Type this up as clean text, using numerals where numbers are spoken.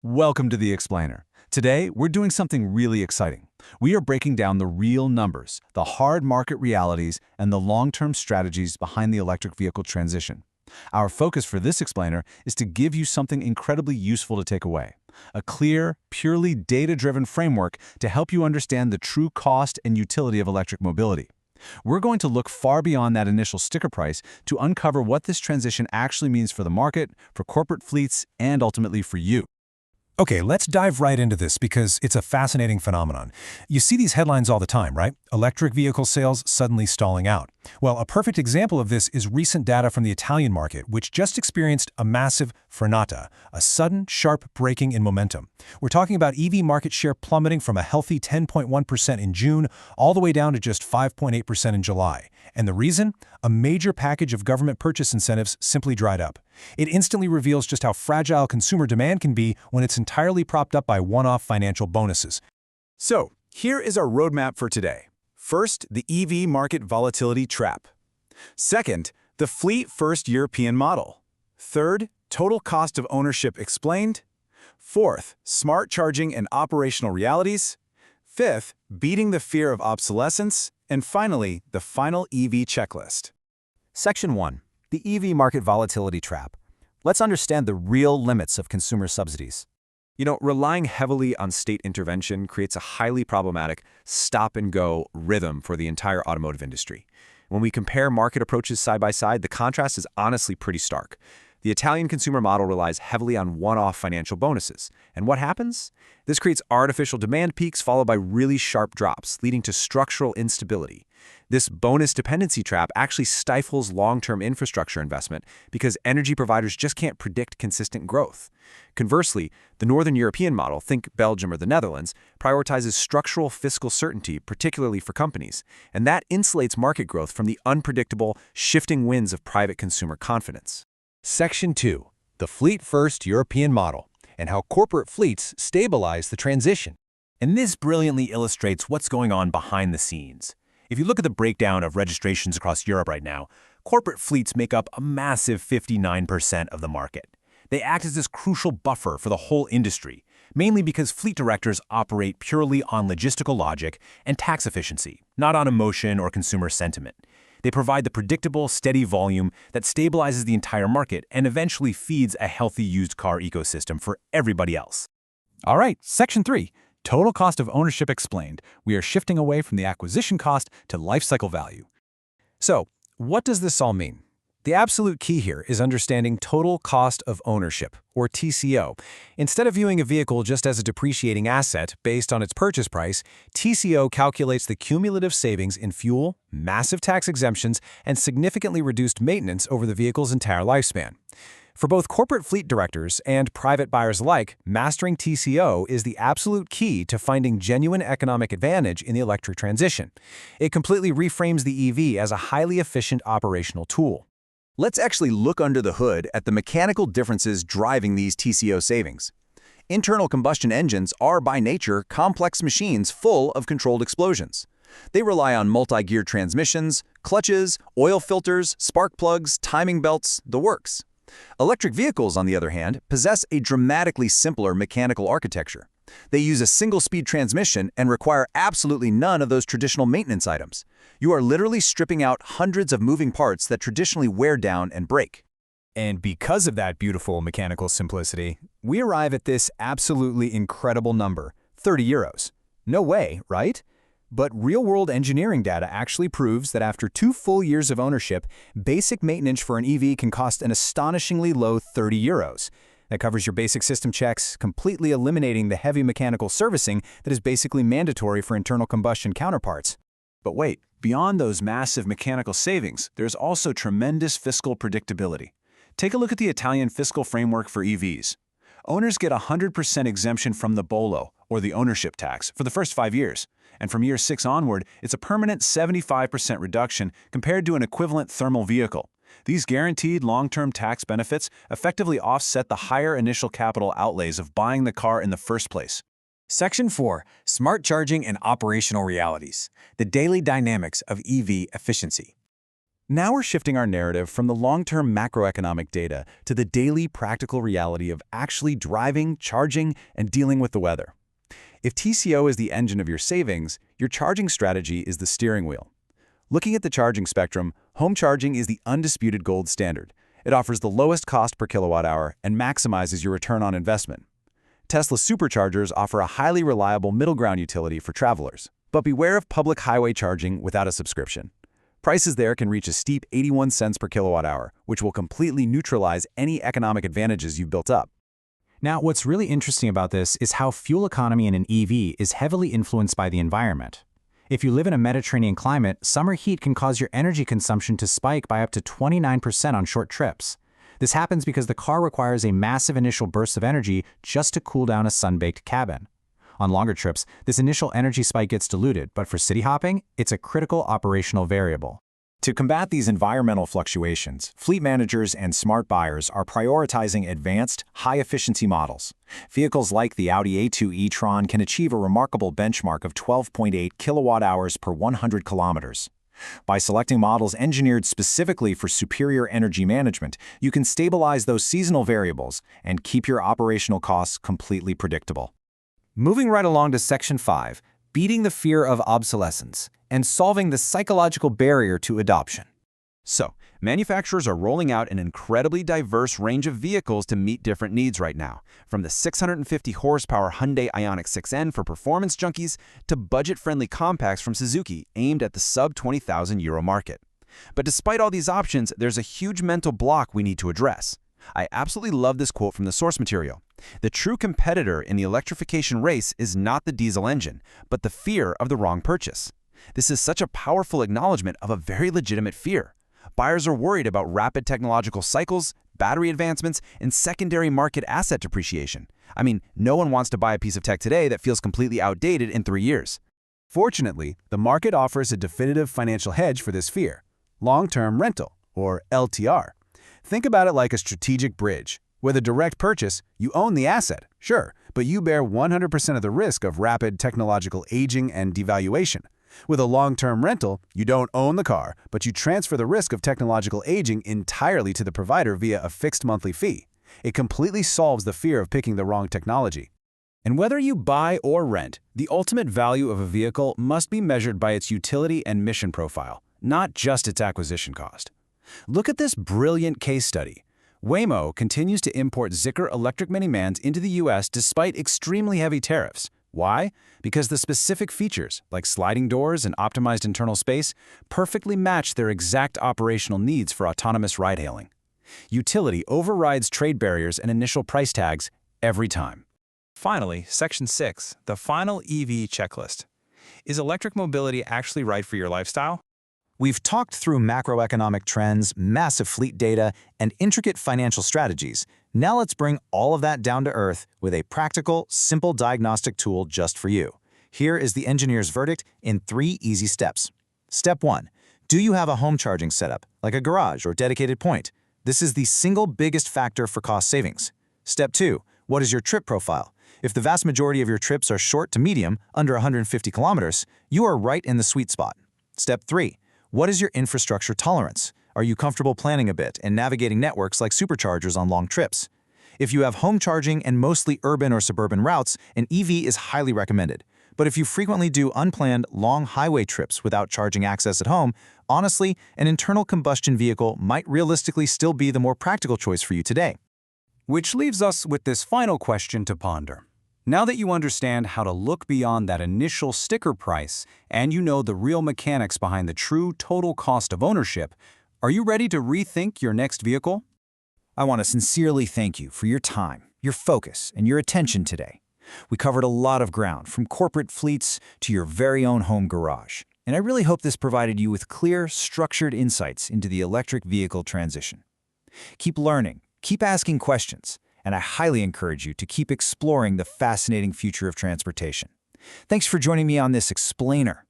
Welcome to The Explainer. Today, we're doing something really exciting. We are breaking down the real numbers, the hard market realities, and the long-term strategies behind the electric vehicle transition. Our focus for this explainer is to give you something incredibly useful to take away. A clear, purely data-driven framework to help you understand the true cost and utility of electric mobility. We're going to look far beyond that initial sticker price to uncover what this transition actually means for the market, for corporate fleets, and ultimately for you. Okay, let's dive right into this because it's a fascinating phenomenon. You see these headlines all the time, right? Electric vehicle sales suddenly stalling out. Well, a perfect example of this is recent data from the Italian market, which just experienced a massive frenata, a sudden, sharp breaking in momentum. We're talking about EV market share plummeting from a healthy 10.1% in June all the way down to just 5.8% in July. And the reason? A major package of government purchase incentives simply dried up. It instantly reveals just how fragile consumer demand can be when it's entirely propped up by one-off financial bonuses. So, here is our roadmap for today. First, the EV market volatility trap. Second, the fleet-first European model. Third, total cost of ownership explained. Fourth, smart charging and operational realities. Fifth, beating the fear of obsolescence. And finally, the final EV checklist. Section 1. The EV market volatility trap. Let's understand the real limits of consumer subsidies. Relying heavily on state intervention creates a highly problematic stop-and-go rhythm for the entire automotive industry. When we compare market approaches side by side, the contrast is honestly pretty stark. The Italian consumer model relies heavily on one-off financial bonuses. And what happens? This creates artificial demand peaks followed by really sharp drops, leading to structural instability. This bonus dependency trap actually stifles long-term infrastructure investment because energy providers just can't predict consistent growth. Conversely, the Northern European model, think Belgium or the Netherlands, prioritizes structural fiscal certainty, particularly for companies, and that insulates market growth from the unpredictable, shifting winds of private consumer confidence. Section 2. The fleet-first European model and how corporate fleets stabilize the transition. And this brilliantly illustrates what's going on behind the scenes. If you look at the breakdown of registrations across Europe right now, corporate fleets make up a massive 59% of the market. They act as this crucial buffer for the whole industry, mainly because fleet directors operate purely on logistical logic and tax efficiency, not on emotion or consumer sentiment. They provide the predictable, steady volume that stabilizes the entire market and eventually feeds a healthy used car ecosystem for everybody else. All right, Section 3. Total cost of ownership explained. We are shifting away from the acquisition cost to lifecycle value. So, what does this all mean? The absolute key here is understanding total cost of ownership, or TCO. Instead of viewing a vehicle just as a depreciating asset based on its purchase price, TCO calculates the cumulative savings in fuel, massive tax exemptions, and significantly reduced maintenance over the vehicle's entire lifespan. For both corporate fleet directors and private buyers alike, mastering TCO is the absolute key to finding genuine economic advantage in the electric transition. It completely reframes the EV as a highly efficient operational tool. Let's actually look under the hood at the mechanical differences driving these TCO savings. Internal combustion engines are by nature complex machines full of controlled explosions. They rely on multi-gear transmissions, clutches, oil filters, spark plugs, timing belts, the works. Electric vehicles, on the other hand, possess a dramatically simpler mechanical architecture. They use a single-speed transmission and require absolutely none of those traditional maintenance items. You are literally stripping out hundreds of moving parts that traditionally wear down and break. And because of that beautiful mechanical simplicity, we arrive at this absolutely incredible number, 30 euros. No way, right? But real-world engineering data actually proves that after 2 full years of ownership, basic maintenance for an EV can cost an astonishingly low 30 euros. That covers your basic system checks, completely eliminating the heavy mechanical servicing that is basically mandatory for internal combustion counterparts. But wait, beyond those massive mechanical savings, there's also tremendous fiscal predictability. Take a look at the Italian fiscal framework for EVs. Owners get 100% exemption from the bollo, or the ownership tax, for the first 5 years. And from year 6 onward, it's a permanent 75% reduction compared to an equivalent thermal vehicle. These guaranteed long-term tax benefits effectively offset the higher initial capital outlays of buying the car in the first place. Section 4. Smart charging and operational realities. The daily dynamics of EV efficiency. Now we're shifting our narrative from the long-term macroeconomic data to the daily practical reality of actually driving, charging, and dealing with the weather. If TCO is the engine of your savings, your charging strategy is the steering wheel. Looking at the charging spectrum, home charging is the undisputed gold standard. It offers the lowest cost per kilowatt hour and maximizes your return on investment. Tesla superchargers offer a highly reliable middle ground utility for travelers. But beware of public highway charging without a subscription. Prices there can reach a steep 81 cents per kilowatt hour, which will completely neutralize any economic advantages you've built up. Now, what's really interesting about this is how fuel economy in an EV is heavily influenced by the environment. If you live in a Mediterranean climate, summer heat can cause your energy consumption to spike by up to 29% on short trips. This happens because the car requires a massive initial burst of energy just to cool down a sun-baked cabin. On longer trips, this initial energy spike gets diluted, but for city hopping, it's a critical operational variable. To combat these environmental fluctuations, fleet managers and smart buyers are prioritizing advanced, high-efficiency models. Vehicles like the Audi A2 e-tron can achieve a remarkable benchmark of 12.8 kilowatt-hours per 100 kilometers. By selecting models engineered specifically for superior energy management, you can stabilize those seasonal variables and keep your operational costs completely predictable. Moving right along to Section 5, beating the fear of obsolescence and solving the psychological barrier to adoption. So, manufacturers are rolling out an incredibly diverse range of vehicles to meet different needs right now, from the 650 horsepower Hyundai Ioniq 6N for performance junkies to budget-friendly compacts from Suzuki aimed at the sub-€20,000 market. But despite all these options, there's a huge mental block we need to address. I absolutely love this quote from the source material. The true competitor in the electrification race is not the diesel engine, but the fear of the wrong purchase. This is such a powerful acknowledgement of a very legitimate fear. Buyers are worried about rapid technological cycles, battery advancements, and secondary market asset depreciation. I mean, no one wants to buy a piece of tech today that feels completely outdated in 3 years. Fortunately, the market offers a definitive financial hedge for this fear: long-term rental, or LTR. Think about it like a strategic bridge. With a direct purchase, you own the asset, sure, but you bear 100% of the risk of rapid technological aging and devaluation. With a long-term rental, you don't own the car, but you transfer the risk of technological aging entirely to the provider via a fixed monthly fee. It completely solves the fear of picking the wrong technology. And whether you buy or rent, the ultimate value of a vehicle must be measured by its utility and mission profile, not just its acquisition cost. Look at this brilliant case study. Waymo continues to import Zikr electric minivans into the US despite extremely heavy tariffs. Why? Because the specific features, like sliding doors and optimized internal space, perfectly match their exact operational needs for autonomous ride-hailing. Utility overrides trade barriers and initial price tags every time. Finally, Section 6, the final EV checklist. Is electric mobility actually right for your lifestyle? We've talked through macroeconomic trends, massive fleet data, and intricate financial strategies. Now let's bring all of that down to earth with a practical, simple diagnostic tool just for you. Here is the engineer's verdict in 3 easy steps. Step 1. Do you have a home charging setup, like a garage or dedicated point? This is the single biggest factor for cost savings. Step 2. What is your trip profile? If the vast majority of your trips are short to medium, under 150 kilometers, you are right in the sweet spot. Step 3. What is your infrastructure tolerance? Are you comfortable planning a bit and navigating networks like superchargers on long trips? If you have home charging and mostly urban or suburban routes, an EV is highly recommended. But if you frequently do unplanned, long highway trips without charging access at home, honestly, an internal combustion vehicle might realistically still be the more practical choice for you today. Which leaves us with this final question to ponder. Now that you understand how to look beyond that initial sticker price and you know the real mechanics behind the true total cost of ownership, are you ready to rethink your next vehicle? I want to sincerely thank you for your time, your focus, and your attention today. We covered a lot of ground, from corporate fleets to your very own home garage, and I really hope this provided you with clear, structured insights into the electric vehicle transition. Keep learning, keep asking questions, and I highly encourage you to keep exploring the fascinating future of transportation. Thanks for joining me on this explainer.